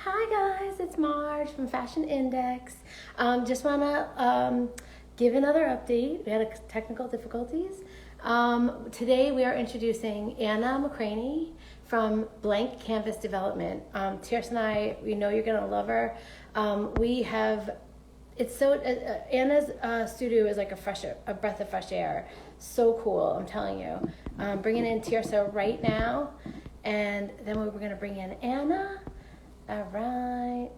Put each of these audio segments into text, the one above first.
Hi guys, it's Marge from Fashion Index. Just want to give another update. We had technical difficulties. Today we are introducing Anna McCraney from Blank Canvas Development. Tierce and I, we know you're going to love her. We have, it's so, Anna's studio is like a breath of fresh air. So cool, I'm telling you. Bringing in Tirsa right now, and then we're going to bring in Anna. All right.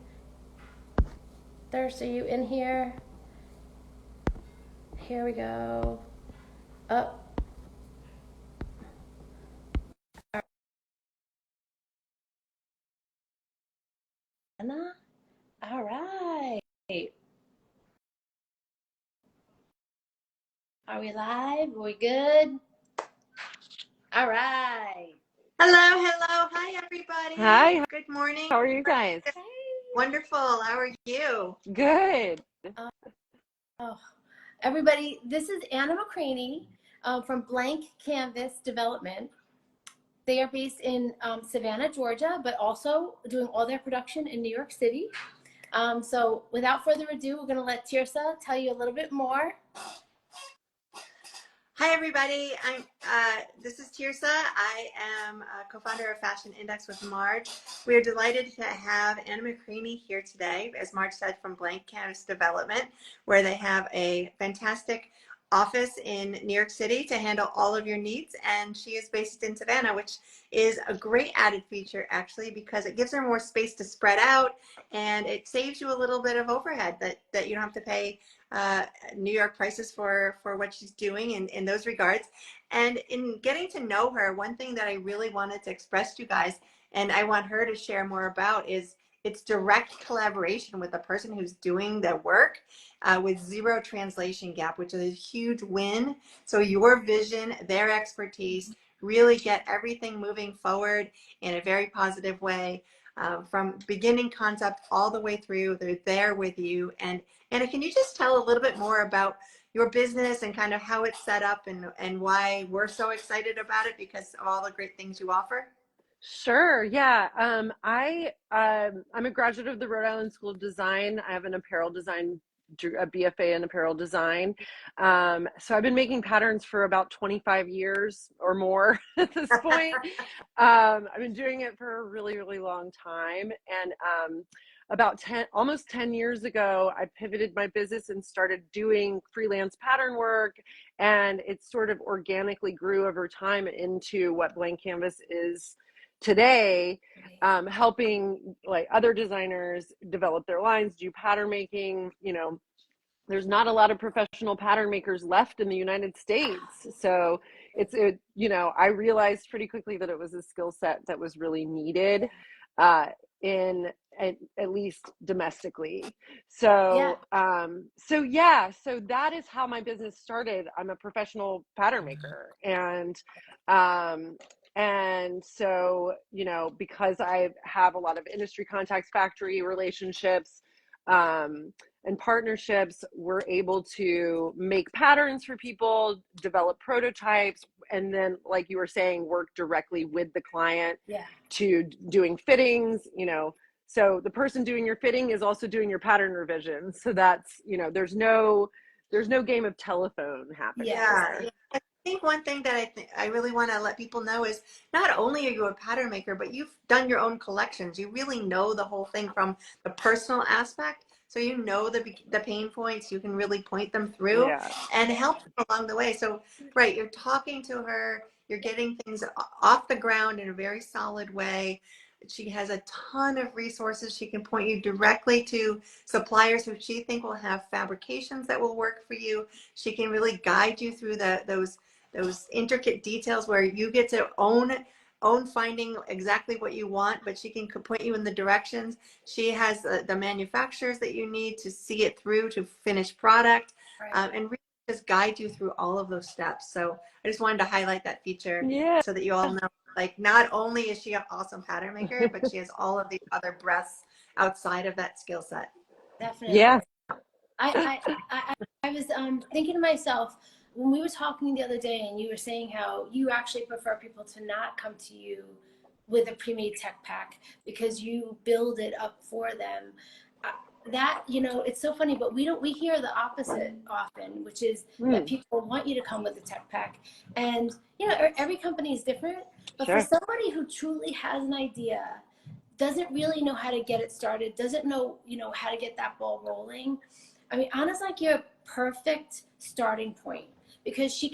Thirst, are you in here? Here we go. Up. Anna? All right. Are we live? Are we good? All right. Hello, hello. Hi, everybody. Hi, Good morning. how are you guys? Hey. Wonderful. How are you? Good. Oh, everybody, this is Anna McCraney from Blank Canvas Development. They are based in Savannah, Georgia, but also doing all their production in New York City. So without further ado, we're going to let Tirsa tell you a little bit more. Hi, everybody. This is Tirsa. I am a co-founder of Fashion Index with Marge. We are delighted to have Anna McCraney here today, as Marge said, from Blank Canvas Development, where they have a fantastic office in New York City to handle all of your needs. And she is based in Savannah, which is a great added feature, actually, because it gives her more space to spread out and it saves you a little bit of overhead that you don't have to pay New York prices for what she's doing in those regards. And in getting to know her, one thing that I really wanted to express to you guys, and I want her to share more about, is it's direct collaboration with the person who's doing the work with zero translation gap, which is a huge win. So your vision, their expertise, really get everything moving forward in a very positive way. From beginning concept all the way through, they're there with you. And Anna, can you just tell a little bit more about your business and kind of how it's set up and why we're so excited about it because of all the great things you offer? Sure. Yeah. I'm a graduate of the Rhode Island School of Design. I have an apparel design, a BFA in apparel design. So I've been making patterns for about 25 years or more at this point. I've been doing it for a really, really long time. And about almost 10 years ago, I pivoted my business and started doing freelance pattern work. And it sort of organically grew over time into what Blank Canvas is today, helping like other designers develop their lines, do pattern making. There's not a lot of professional pattern makers left in the United States. So I realized pretty quickly that it was a skill set that was really needed in at least domestically. So so that is how my business started. I'm a professional pattern maker, and so, because I have a lot of industry contacts, factory relationships, and partnerships, we're able to make patterns for people, develop prototypes, and then, like you were saying, work directly with the client to doing fittings. So the person doing your fitting is also doing your pattern revision. So that's, there's no game of telephone happening there. Yeah. I think one thing that I really want to let people know is not only are you a pattern maker, but you've done your own collections. You really know the whole thing from the personal aspect. So you know the pain points, you can really point them through and help them along the way. So, right, you're talking to her, you're getting things off the ground in a very solid way. She has a ton of resources. She can point you directly to suppliers who she think will have fabrications that will work for you. She can really guide you through those intricate details where you get to own finding exactly what you want, but she can point you in the directions. She has the manufacturers that you need to see it through to finished product, and really just guide you through all of those steps. So I just wanted to highlight that feature so that you all know, like, not only is she an awesome pattern maker, but she has all of these other breadths outside of that skill set. Definitely. Yeah. I was thinking to myself when we were talking the other day, and you were saying how you actually prefer people to not come to you with a pre-made tech pack because you build it up for them. That, you know, it's so funny, but we hear the opposite often, which is that Mm, people want you to come with a tech pack. And, you know, every company is different, but for sure. somebody who truly has an idea, doesn't really know how to get it started, doesn't know, you know, how to get that ball rolling. I mean, Anna's like your perfect starting point because you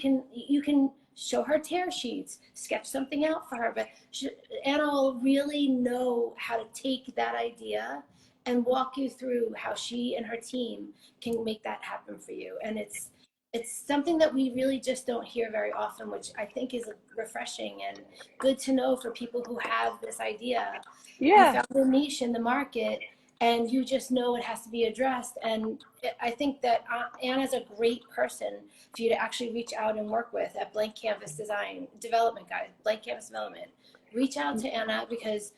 can show her tear sheets, sketch something out for her, but Anna will really know how to take that idea and walk you through how she and her team can make that happen for you. And it's something that we really just don't hear very often, which I think is refreshing and good to know for people who have this idea. You Yeah. found a niche in the market and you just know it has to be addressed. And I think that Anna's a great person for you to actually reach out and work with at Blank Canvas Design Development, guys. Blank Canvas Development. Reach out to Anna because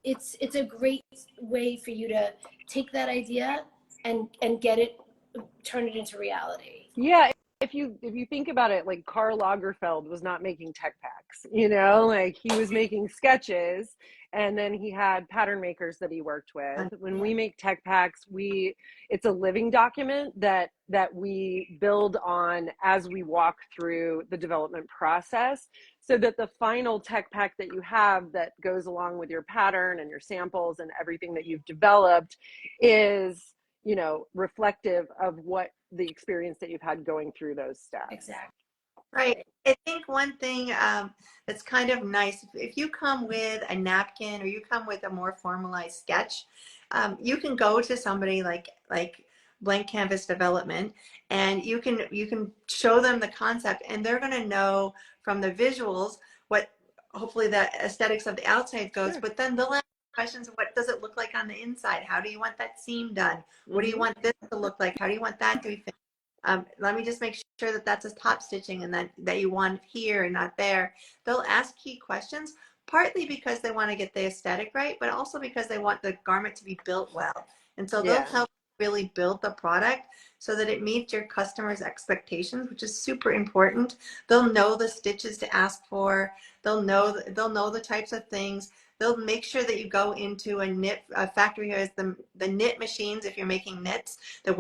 it's a great way for you to take that idea and get it, turn it into reality. Yeah, if you think about it, like Karl Lagerfeld was not making tech packs, you know, like he was making sketches, and then he had pattern makers that he worked with. When Yeah, we make tech packs, it's a living document that we build on as we walk through the development process, so that the final tech pack that you have that goes along with your pattern and your samples and everything that you've developed is, you know, reflective of what the experience that you've had going through those steps. exactly. Right. I think one thing that's kind of nice, if you come with a napkin or you come with a more formalized sketch, you can go to somebody like Blank Canvas Development, and you can show them the concept, and they're going to know from the visuals what hopefully the aesthetics of the outside goes, Sure. but then they'll ask questions: what does it look like on the inside? How do you want that seam done? What do you Mm-hmm. want this to look like? How do you want that to be finished? Let me just make sure that that's a top stitching and that you want here and not there. They'll ask key questions, partly because they want to get the aesthetic right, but also because they want the garment to be built well. And so they'll Yeah. help really build the product so that it meets your customer's expectations, which is super important. They'll know the stitches to ask for. They'll know the types of things. They'll make sure that you go into a factory who has the knit machines if you're making knits, the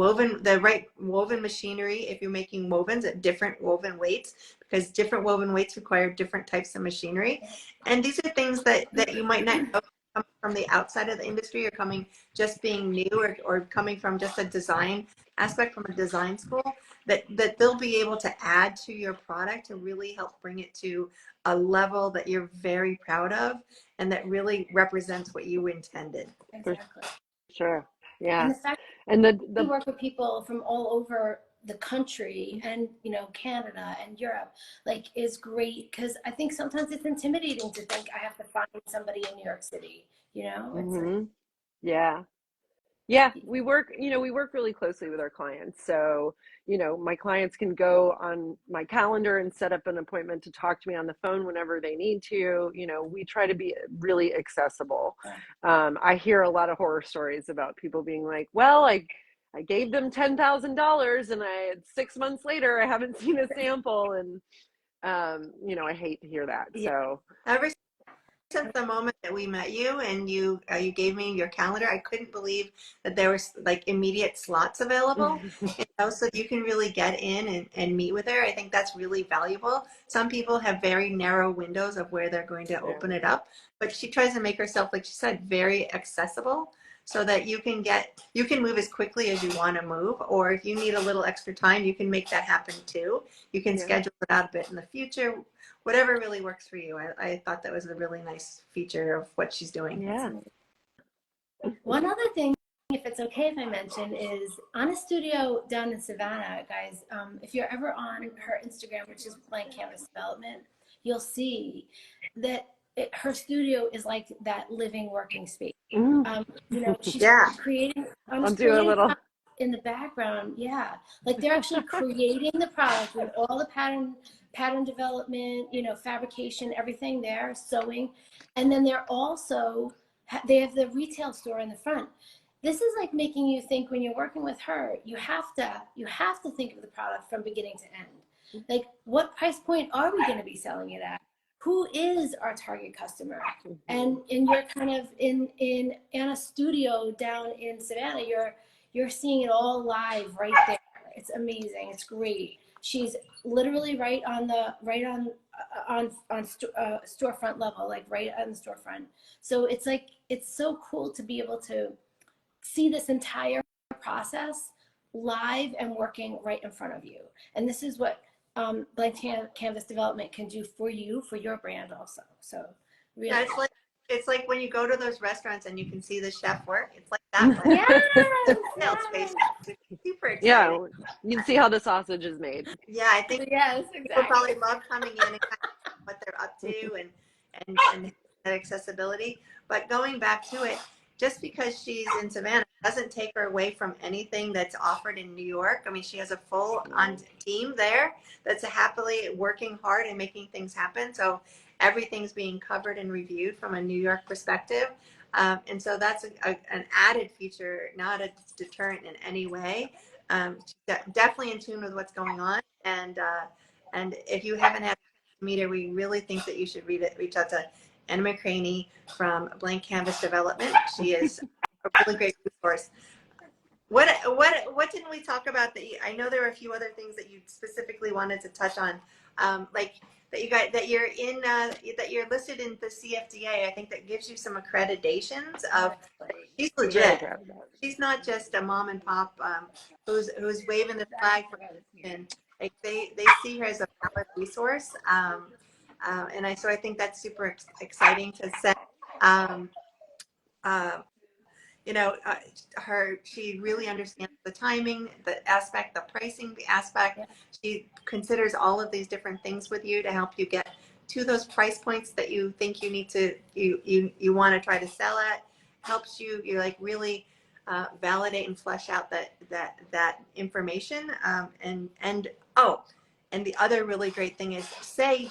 right woven machinery if you're making wovens at different woven weights, because different woven weights require different types of machinery. And these are things that you might not know coming from the outside of the industry, or coming just being new, or coming from just a design aspect from a design school, that they'll be able to add to your product to really help bring it to a level that you're very proud of and that really represents what you intended. For Exactly. sure. And Yeah. the fact And we the work with people from all over the country and, you know, Canada and Europe, like, is great because I think sometimes it's intimidating to think I have to find somebody in New York City, you know. It's like, mm-hmm. Yeah. Yeah, we work really closely with our clients. So, you know, my clients can go on my calendar and set up an appointment to talk to me on the phone whenever they need to. You know, we try to be really accessible. I hear a lot of horror stories about people being like, well, I gave them $10,000 and 6 months later, I haven't seen a sample. And, you know, I hate to hear that. Yeah. So, Ever since the moment that we met you and you gave me your calendar, I couldn't believe that there was like immediate slots available, so you can really get in and meet with her. I think that's really valuable. Some people have very narrow windows of where they're going to yeah, open it up, but she tries to make herself, like she said, very accessible, so that you can move as quickly as you want to move, or if you need a little extra time, you can make that happen too. You can yeah, schedule it out a bit in the future, whatever really works for you. I thought that was a really nice feature of what she's doing. yeah. one other thing, if it's okay if I mention, is Anna Studio down in Savannah, guys. If you're ever on her Instagram, which is Blank Canvas Development, you'll see that her studio is like that living working space. Mm, You know, she's Yeah. creating, I'll Anna's do a creating little. in the background. Yeah, like they're actually creating the product with all the pattern development, you know, fabrication, everything there, sewing, and then they're also they have the retail store in the front. This is like making you think when you're working with her, you have to think of the product from beginning to end. Like, what price point are we going to be selling it at? who is our target customer? Mhm. And you're kind of in Anna's studio down in Savannah, you're seeing it all live right there. It's amazing. It's great. She's literally right on storefront level, like right on the storefront. So it's like, it's so cool to be able to see this entire process live and working right in front of you. And this is what blank canvas development can do for you, for your brand also. So really, Yeah, it's like when you go to those restaurants and you can see the chef work. It's like that way. yes, Sales space, yes, which is super Yeah, exciting. you can see how the sausage is made. Yeah, I think yes, people exactly. probably love coming in and kind of what they're up to and that accessibility. But going back to it, just because she's in Savannah doesn't take her away from anything that's offered in New York. I mean, she has a full on team there that's happily working hard and making things happen. So everything's being covered and reviewed from a New York perspective. And so that's an added feature, not a deterrent in any way. Definitely in tune with what's going on. And if you haven't had a meet her, we really think that you should reach out to Anna McCraney from Blank Canvas Development. She is a really great resource. What didn't we talk about that I know there were a few other things that you specifically wanted to touch on, like that you're listed in the CFDA. I think that gives you some accreditations of she's Very legit. proud of that. She's not just a mom and pop who's waving the flag for and like they see her as a valid resource. So I think that's super exciting to say. Um, uh, she really understands the timing, the aspect, the pricing, the aspect. She considers all of these different things with you to help you get to those price points that you think you need to you want to try to sell at. Helps you like really validate and flesh out that information. And the other really great thing is,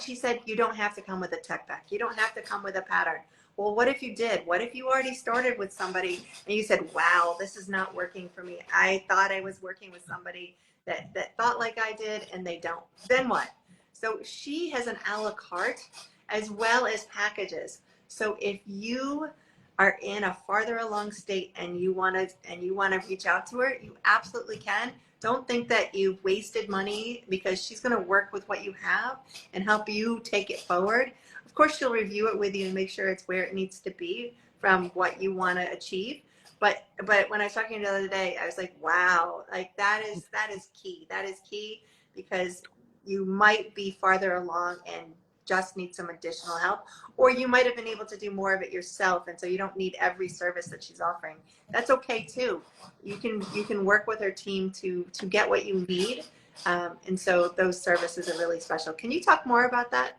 she said you don't have to come with a tech pack. You don't have to come with a pattern. Well, what if you did? What if you already started with somebody and you said, wow, this is not working for me. I thought I was working with somebody that thought like I did and they don't. Then what? So she has an a la carte as well as packages. So if you are in a farther along state and you want to reach out to her, you absolutely can. Don't think that you've wasted money, because she's going to work with what you have and help you take it forward. Of course, she'll review it with you and make sure it's where it needs to be from what you want to achieve. But when I was talking to her the other day, I was like, wow, like that is key. That is key, because you might be farther along and just need some additional help, or you might have been able to do more of it yourself, and so you don't need every service that she's offering. That's okay too. You can work with her team to get what you need, and so those services are really special. Can you talk more about that?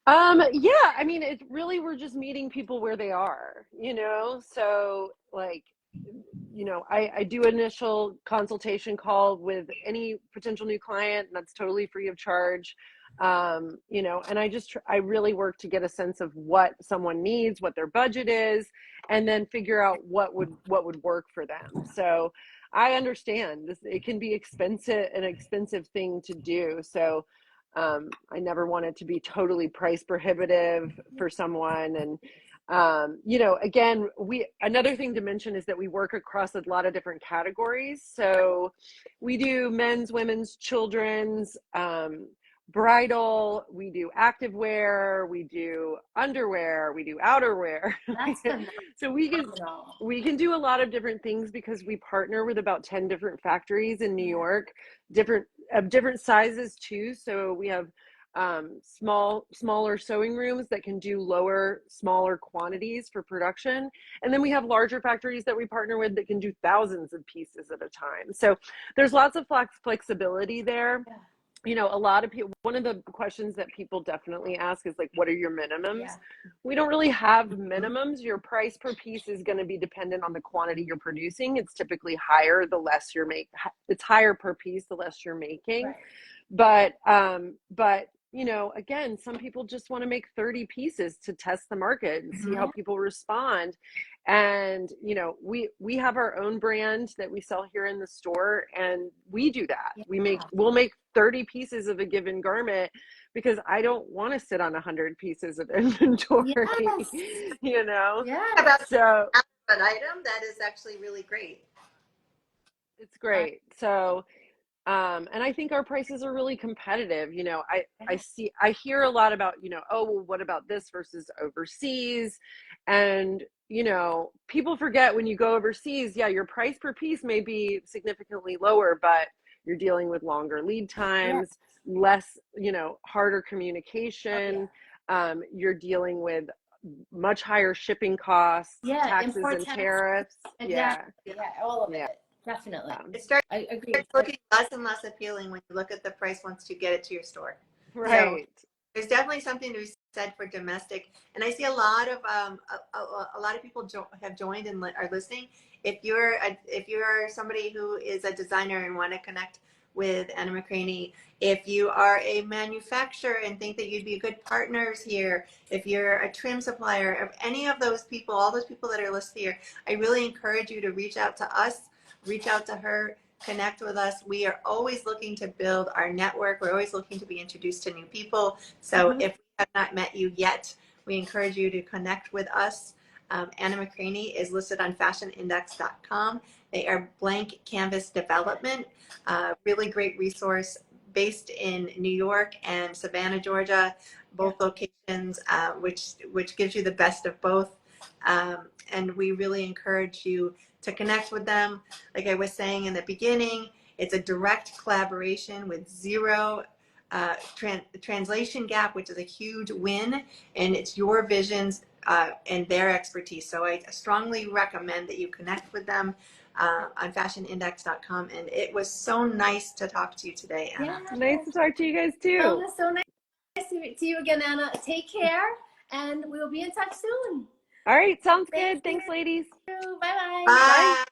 Yeah, I mean, it really, we're just meeting people where they are, so like, I do initial consultation call with any potential new client, and that's totally free of charge. And I really work to get a sense of what someone needs, what their budget is, and then figure out what would work for them. So I understand this, it can be an expensive thing to do. So I never want it to be totally price prohibitive for someone. And again, another thing to mention is that we work across a lot of different categories. So we do men's, women's, children's, bridal, we do activewear, we do underwear, we do outerwear. That's So we can do a lot of different things, because we partner with about 10 different factories in New York, different sizes too. So we have smaller sewing rooms that can do smaller quantities for production, and then we have larger factories that we partner with that can do thousands of pieces at a time. So there's lots of flexibility there. A lot of people, one of the questions that people definitely ask is like, what are your minimums? Yeah. We don't really have minimums. Your price per piece is going to be dependent on the quantity you're producing. It's typically higher the less you're making. It's higher per piece the less you're making. Right. But again, some people just want to make 30 pieces to test the market and see how people respond. And we have our own brand that we sell here in the store, and we do that. Yeah. We'll make 30 pieces of a given garment because I don't want to sit on 100 pieces of inventory. Yes. Yes. About So an item that is actually really great. it's great. So and I think our prices are really competitive. I hear a lot about, oh, well, what about this versus overseas? And, people forget when you go overseas, yeah, your price per piece may be significantly lower, but you're dealing with longer lead Yes. times, less, harder communication. You're dealing with much higher shipping costs, Yeah. taxes Import and tax. tariffs. Yeah. Exactly. Yeah. All of Yeah. it. Definitely. It starts I agree. looking less and less appealing when you look at the price once you get it to your store. So Right. there's definitely something to be said for domestic, and I see a lot of people have joined and are listening. If you're somebody who is a designer and want to connect with Anna McCraney, if you are a manufacturer and think that you'd be good partners here, if you're a trim supplier, of any of those people, all those people that are listed here, I really encourage you to reach out to us, reach out to her, connect with us. We are always looking to build our network. We're always looking to be introduced to new people. So if we have not met you yet, we encourage you to connect with us. Anna McCraney is listed on fashionindex.com. They are blank canvas development, really great resource based in New York and Savannah, Georgia, both locations, which gives you the best of both. And we really encourage you to connect with them. Like I was saying in the beginning, it's a direct collaboration with zero translation gap, which is a huge win, and it's your visions and their expertise. So I strongly recommend that you connect with them on fashionindex.com. And it was so nice to talk to you today, Anna. Yeah. Nice to talk to you guys Oh, too. that's so nice to you again, Anna. Take care, and we will be in touch soon. All right, sounds Thank good. Thanks, ladies. you. Bye-bye. Bye. Bye.